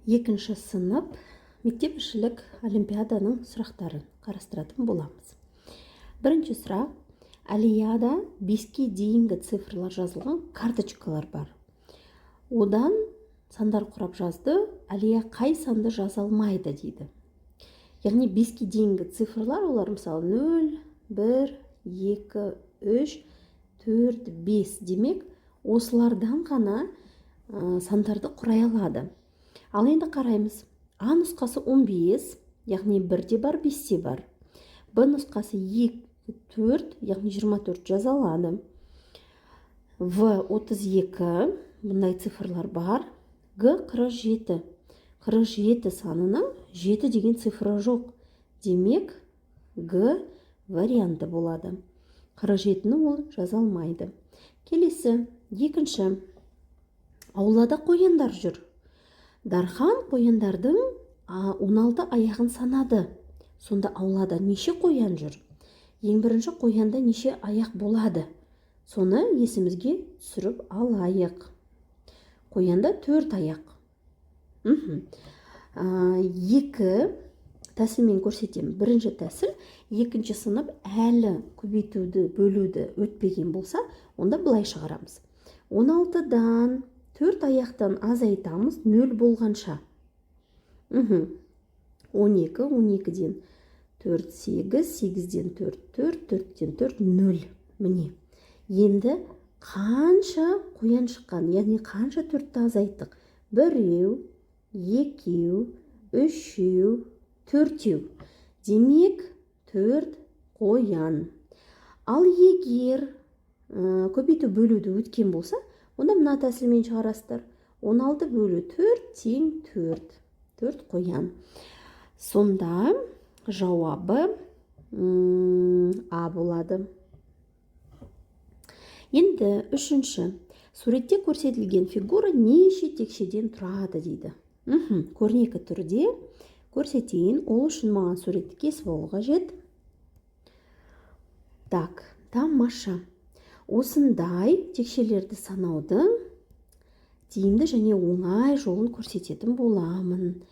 Екінші сынып мектепішілік олимпиаданың сұрақтарын қарастыратын боламыз. Бірінші сұрақ: Алияда 5-ке дейінгі цифрлар жазылған карточкалар бар. Одан сандар құрап жазды. Алия қай санды жаза алмайды дейді. Яғни 5-ке дейінгі цифрлар, олар мысалы 0, 1, 2, 3, 4, 5 демек, осылардан ғана сандарды құрай алады. Ал енді қараймыз. А нұсқасы 15, яғни 1-де бар, 5-те бар. Б нұсқасы 2, 4, яғни 24 жаза алады. В 32, бұндай цифрлар бар. Г 47. 47 санының 7 деген цифры жоқ. Демек, Г варианты болады. 47-ні ол жаза алмайды. Келесі, екінші. Аулада қояндар жүр. Дархан қояндардың 16 аяғын санады. Сонда аулада неше қоян жүр? Ең бірінші қоянда неше аяқ болады? Соны есімізге түсіріп алайық. Қоянда 4 аяқ. Екі тәсілмен көрсетемін. Бірінші тәсіл, екінші сынып әлі көбейтуді, бөлуді өтпеген болса, онда былай шығарамыз. 16-дан 4 аяқтан азайтамыз 0 болғанша. 12, 12-ден 4, 8, 8-ден 4, 4, 4-ден 4, 0. Міне. Енді қанша қоян шыққан, яғни қанша 4-ті азайттық? 1, 2, 3, 4. Демек 4 қоян. Ал егер көбейту бөлуді өткен болса, онда мына тәсілмен шығарасыздар. 16 бөлу 4 тең 4. 4 қоян. Сонда жауабы А болады. Енді үшінші. Суретте көрсетілген фигура неше текшеден тұрады дейді. Көрнекі түрде көрсетейін. Ол үшін маған суретті кесіп алу қажет. Так, тамаша. Осындай текшелерді санаудың тиімді және оңай жолын көрсететін боламын.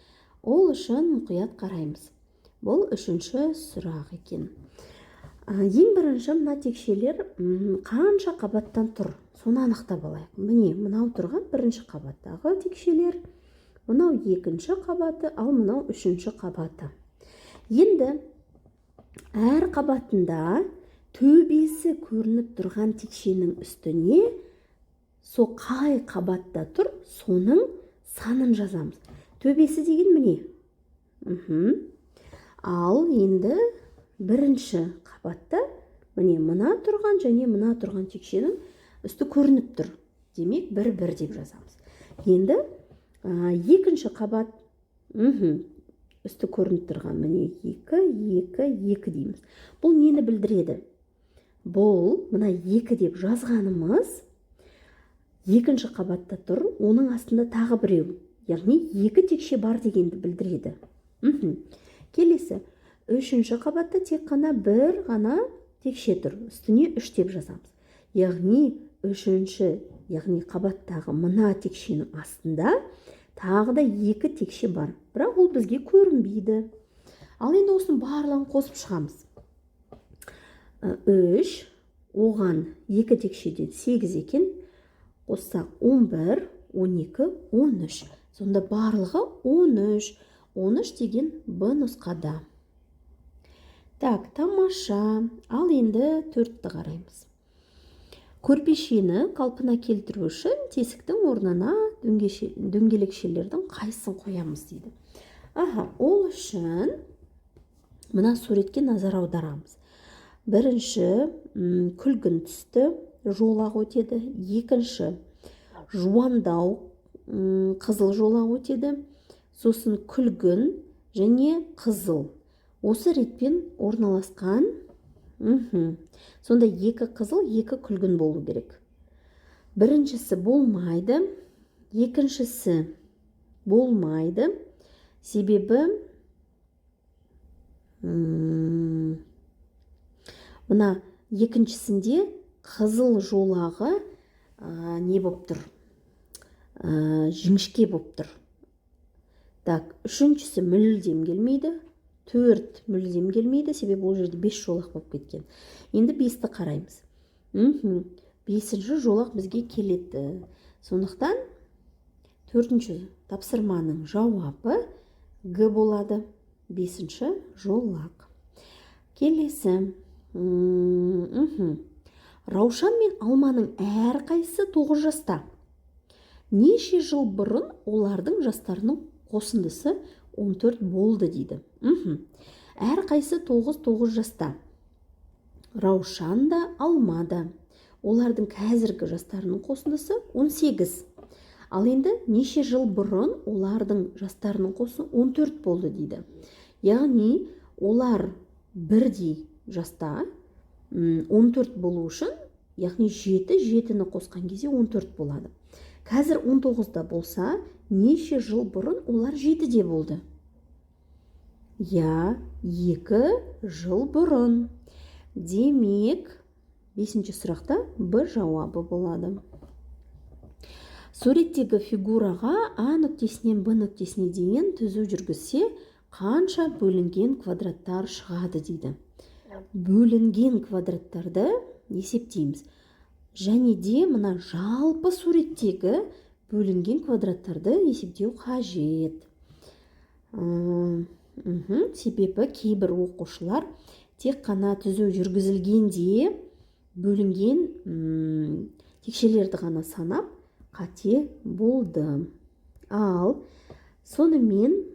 Ол үшін мұқият қараймыз. Бұл үшінші сұрақ екен. Ең бірінші мына текшелер қанша қабаттан тұр? Соны анықтап алайық. Міне, мынау тұрған бірінші қабаттағы текшелер, мынау екінші қабаты, ал мынау үшінші қабаты. Енді әр қабатында төбесі көрініп тұрған текшенің үстіне со қай қабатта тұр, соның санын жазамыз. Төбесі деген міне. Ал енді бірінші қабатта міне мына тұрған және мына тұрған текшенің үсті көрініп тұр. Демек 1-1 деп жазамыз. Енді екінші қабат үсті көрініп тұрған міне 2, 2, 2 дейміз. Бұл нені білдіреді? Бұл мына 2 деп жазғанымыз екінші қабатта тұр, оның астында тағы біреу. Яғни 2 текше бар дегенді білдіреді. Келесі, үшінші қабатта тек қана бір ғана текше тұр. Үстіне 3 деп жазамыз. Яғни үшінші, яғни қабаттағы мына текшенің астында тағы да 2 текше бар. Бірақ ол бізге көрінбейді. Ал енді осының барлығын қосып шығамыз. 3, оған 2 текшеден 8 екен. Қоссақ 11, 12, 13. Сонда барлығы 13. 13 деген Б нұсқада. Так, тамаша. Ал енді 4-ті қараймыз. Көрпешені қалпына келтіру үшін тесіктің орнына дөңгелекшелердің қайсысын қоямыз дейді. Ол үшін мына суретке назар аударамыз. Бірінші күлгін түсті жолақ өтеді. Екінші жуандау қызыл жолақ өтеді. Сосын күлгін және қызыл. Осы ретпен орналасқан. Сонда 2 қызыл, 2 күлгін болу керек. Біріншісі болмайды. Екіншісі болмайды. Себебі мына екіншісінде қызыл жолағы не боп тұр? Жіңішке боп тұр. Так, үшіншісі мүлдем келмейді. 4 мүлдем келмейді, себебі ол жерде 5 жолақ болып кеткен. Енді 5-ті қараймыз. 5-ші жолақ бізге келеді. Сондықтан 4-ші тапсырманың жауабы Г болады. 5-ші жолақ. Келесі. Раушан мен Алманың әрқайсысы 9 жаста. Неше жыл бұрын олардың жастарының қосындысы 14 болды дейді. Әрқайсысы 9 жаста. Раушан да, Алма да. Олардың қазіргі жастарының қосындысы 18. Ал енді неше жыл бұрын олардың жастарының қосындысы 14 болды дейді. Яғни олар бірдей жаста, 14 болу үшін, яғни 7-ні қосқан кезде 14 болады. Қазір 19-да болса, неше жыл бұрын олар 7-де болды? 2 жыл бұрын. Демек, 5-ші сұрақта Б жауабы болады. Суреттегі фигураға А нүктесінен Б нүктесіне дейін түзу жүргізсе, қанша бөлінген квадраттар шығады дейді. Бөлінген квадраттарды есептейміз. Және де мына жалпы суреттегі бөлінген квадраттарды есептеу қажет. Себебі кейбір оқушылар тек қана түзу жүргізілгенде бөлінген текшелерді ғана санап қате болды. Ал сонымен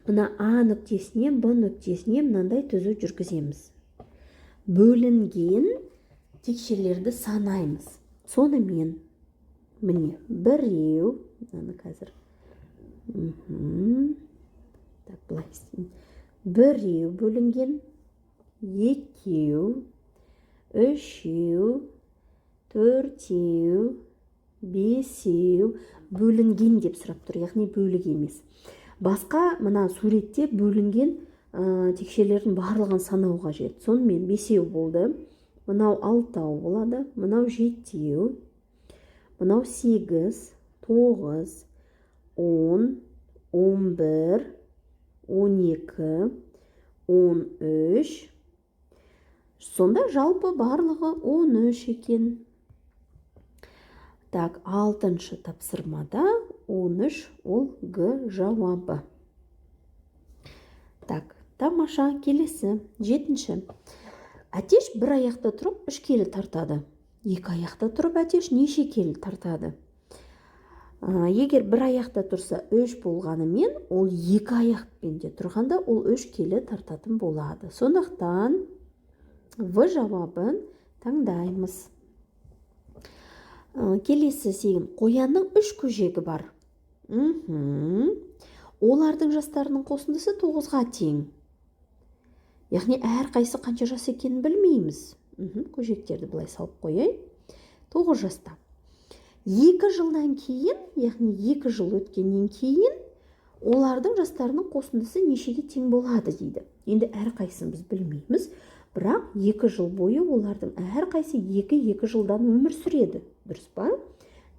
мына А нүктесіне, Б нүктесіне мынандай түзу жүргіземіз. Бөлінген текшелерді санаймыз. Сонымен, міне, біреу, қазір. Так, бұлай істеймін. Біреу бөлінген, екеу, үшеу, төртеу, бесеу бөлінген деп сұрап тұр, яғни бөлік емес. Басқа мына суретте бөлінген текшелердің барлығын санау қажет. Сонымен 5 болды, мынау 6 болады, мынау 7, мынау 8, 9, 10, 11, 12, 13. Сонда жалпы барлығы 13 екен. Так, 6-шы тапсырмада 13 ол Г жауабы. Так, тамаша, келесі. 7-ші. Әтеш бір аяқта тұрып 3 келі тартады. 2 аяқта тұрып әтеш неше келі тартады? Егер бір аяқта тұрса 3 болғанымен, ол 2 аяқпен де тұрғанда ол 3 келі тартатын болады. Сондықтан В жауабын таңдаймыз. Келесі сегін. Қоянның 3 көжегі бар. Олардың жастарының қосындысы 9-ға тең. Яғни әрқайсы қанша жас екенін білмейміз. Көжектерді былай салып қойайын. 9 жаста. 2 жылдан кейін, яғни 2 жыл өткеннен кейін, олардың жастарының қосындысы нешеге тең болады дейді. Енді әрқайсын біз білмейміз. Бірақ 2 жыл бойы олардың әрқайсы 2 жылдан өмір сүреді. Дұрыс па?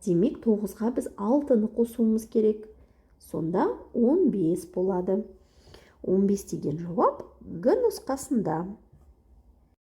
Демек 9-ға біз 6-ны қосуымыз керек. Сонда 15 болады. 15 деген жауап Г нұсқасында.